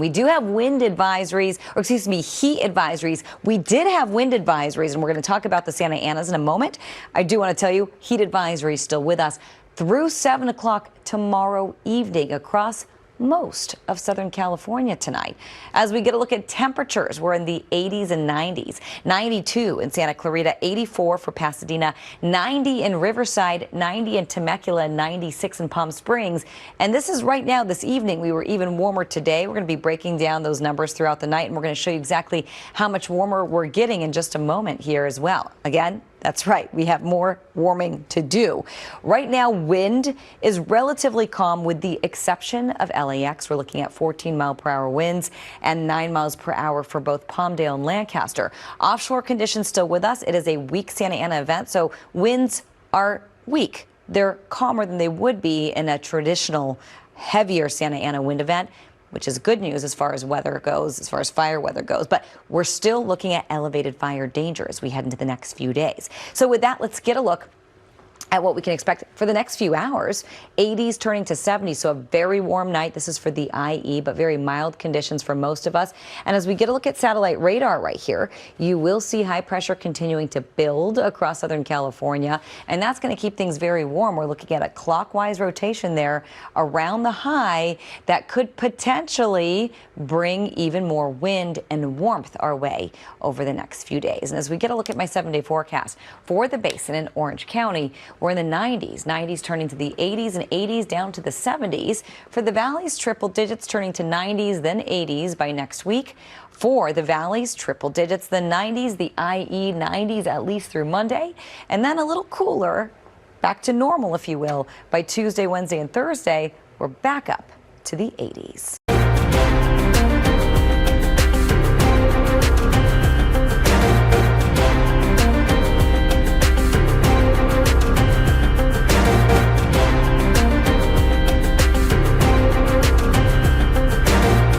We do have wind advisories, or excuse me, heat advisories. We did have wind advisories, and we're going to talk about the Santa Anas in a moment. I do want to tell you, heat advisory is still with us through 7 o'clock tomorrow evening across most of Southern California tonight. As we get a look at temperatures, we're in the 80s and 90s. 92 in Santa Clarita, 84 for Pasadena, 90 in Riverside, 90 in Temecula, 96 in Palm Springs. And this is right now this evening. We were even warmer today. We're going to be breaking down those numbers throughout the night, and we're going to show you exactly how much warmer we're getting in just a moment here as well. Again, that's right. We have more warming to do. Right now, wind is relatively calm with the exception of LAX. We're looking at 14-mile-per-hour winds and 9 miles per hour for both Palmdale and Lancaster. Offshore conditions still with us. It is a weak Santa Ana event, so winds are weak. They're calmer than they would be in a traditional heavier Santa Ana wind event, which is good news as far as weather goes, as far as fire weather goes. But we're still looking at elevated fire danger as we head into the next few days. So with that, let's get a look at what we can expect for the next few hours. 80s turning to 70s, so a very warm night. This is for the IE, but very mild conditions for most of us. And as we get a look at satellite radar right here, you will see high pressure continuing to build across Southern California, and that's going to keep things very warm. We're looking at a clockwise rotation there around the high that could potentially bring even more wind and warmth our way over the next few days. And as we get a look at my 7-day forecast for the basin in Orange County, we're in the 90s turning to the 80s, and 80s down to the 70s. For the valleys, triple digits turning to 90s, then 80s by next week. For the valleys, triple digits, the 90s, the IE 90s at least through Monday, and then a little cooler, back to normal, if you will, by Tuesday, Wednesday, and Thursday. We're back up to the 80s.